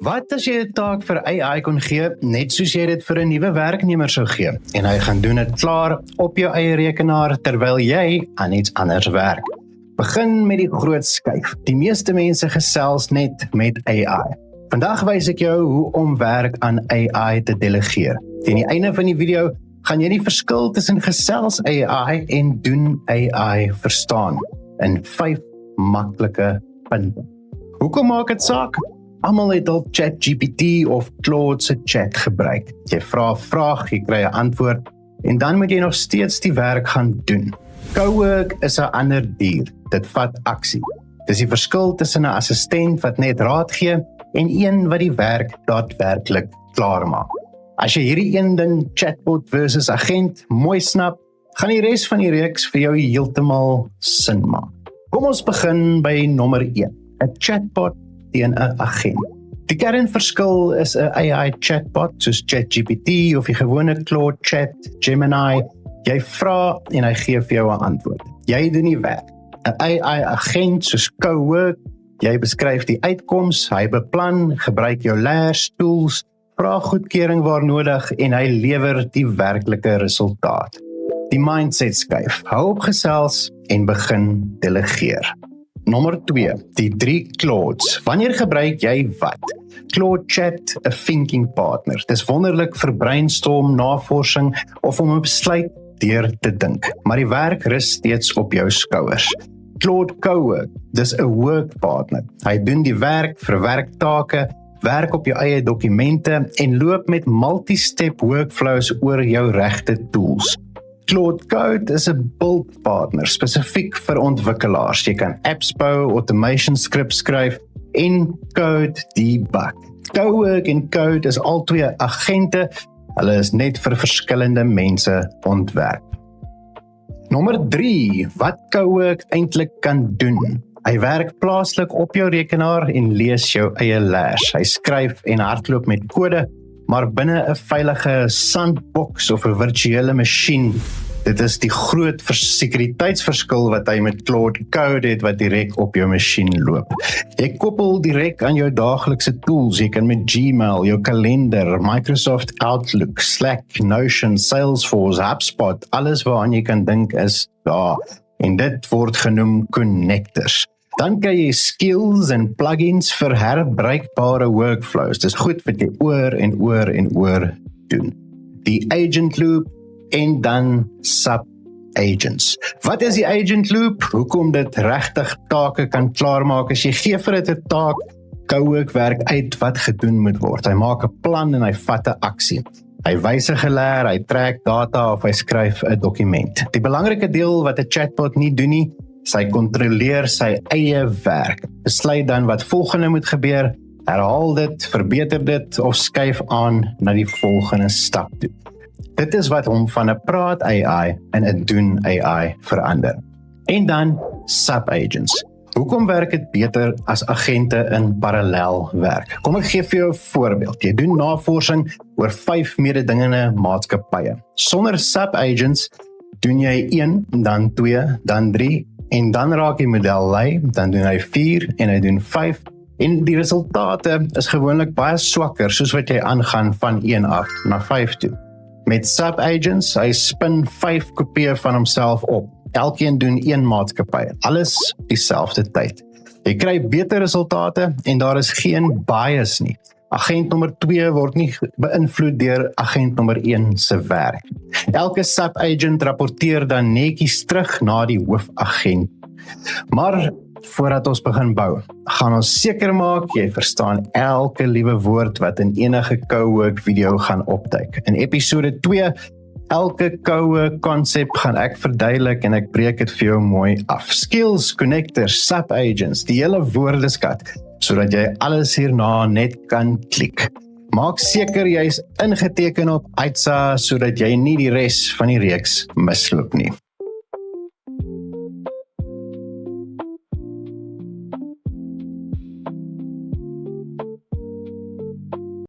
Wat as jy 'n taak vir AI kon gee, net soos jy dit vir 'n nuwe werknemer sou gee, en hy gaan doen dit klaar op jou eie rekenaar terwyl jy aan iets anders werk? Begin met die groot skuif. Die meeste mense gesels net met AI. Vandag wys ek jou hoe om werk aan AI te delegeer. Teen die einde van die video gaan jy die verskil tussen gesels AI en doen AI verstaan in 5 maklike punte. Hoekom maak dit saak? Almal het al ChatGPT of Claude se chat gebruik. Jy vra 'n vraag, jy kry 'n antwoord en dan moet jy nog steeds die werk gaan doen. Cowork is 'n ander dier. Dit vat aksie. Dis die verskil tussen 'n assistent wat net raad gee en een wat die werk daadwerklik klaar maak. As jy hierdie een ding chatbot versus agent mooi snap, gaan die res van die reeks vir jou heeltemal sin maak. Kom ons begin by nommer 1. 'n chatbot teen 'n agent. Die kernverskil is 'n AI chatbot soos ChatGPT of die gewone Claude Chat, Gemini. Jy vra en hy gee vir jou 'n antwoord. Jy doen die werk. 'n AI agent soos Cowork, jy beskryf die uitkoms, hy beplan, gebruik jou layers, tools, vra goedkeuring waar nodig en hy lewer die werklike resultaat. Die mindset skuif. Hou op gesels en begin delegeer. Nommer 2, die 3 Claudes. Wanneer gebruik jy wat? Claude Chat, 'n thinking partner. Dis wonderlik vir brainstorm, navorsing of om 'n besluit deur te dink. Maar die werk rus steeds op jou skouers. Claude Cowork, dis 'n work partner. Hy doen die werk, verwerk take, werk op jou eie dokumente en loop met multi-step workflows oor jou regte tools. Claude Code is 'n build partner, spesifiek vir ontwikkelaars. Jy kan apps bou, automation scripts skryf en code debug. Cowork en Code is albei agente, hulle is net vir verskillende mense ontwerp. Nommer 3, wat Cowork eintlik kan doen. Hy werk plaaslik op jou rekenaar en lees jou eie layers. Hy skryf en hardloop met kode, maar binne 'n veilige sandbox of 'n virtuele masjien. Dit is die groot sekuriteitsverskil wat hy met Claude Code het wat direk op jou masjien loop. Jy koppel direk aan jou daaglikse tools. Jy kan met Gmail, jou kalender, Microsoft Outlook, Slack, Notion, Salesforce, HubSpot, alles waaraan jy kan dink is daar. En dit word genoem connectors. Dan kan jy skills en plugins vir herbruikbare workflows. Dis goed wat jy oor en oor en oor doen. Die agent loop en dan sub-agents. Wat is die agent loop? Hoekom dit regtig take kan klaarmaak? As jy gee vir dit 'n taak, Cowork werk uit wat gedoen moet word. Hy maak 'n plan en hy vat 'n aksie. Hy wysig 'n layer, hy trek data of hy skryf 'n dokument. Die belangrike deel wat 'n chatbot nie doen nie, sy kontroleer sy eie werk. Besluit dan wat volgende moet gebeur, herhaal dit, verbeter dit of skuif aan na die volgende stap toe. Dit is wat hom van 'n praat AI en 'n doen AI verander. En dan sub-agents. Hoekom werk dit beter as agente in parallel werk? Kom ek gee vir jou 'n voorbeeld. Jy doen navorsing oor 5 mededingende maatskappye. Sonder sub-agents doen jy 1, dan 2, dan 3 en dan raak die model lui, dan doen hy 4 en hy doen 5 en die resultate is gewoonlik baie swakker soos wat jy aangaan van 1 af na 5 toe. Met sub-agents, hy spin 5 kopieë van homself op. Elkeen doen 1 maatskappy, alles dieselfde tyd. Jy kry beter resultate en daar is geen bias nie. Agent nommer 2 word nie beïnvloed deur agent nommer 1 se werk. Elke sub-agent rapporteer dan netjies terug na die hoofagent. Maar voordat ons begin bou, gaan ons seker maak jy verstaan elke liewe woord wat in enige Cowork video gaan opduik. In episode 2, elke Cowork konsep gaan ek verduidelik en ek breek dit vir jou mooi af. Skills, connectors, sub-agents, die hele woordeskat, sodat jy alles hierna net kan klik. Maak seker jy's ingeteken op Aitsa sodat jy nie die res van die reeks misloop nie.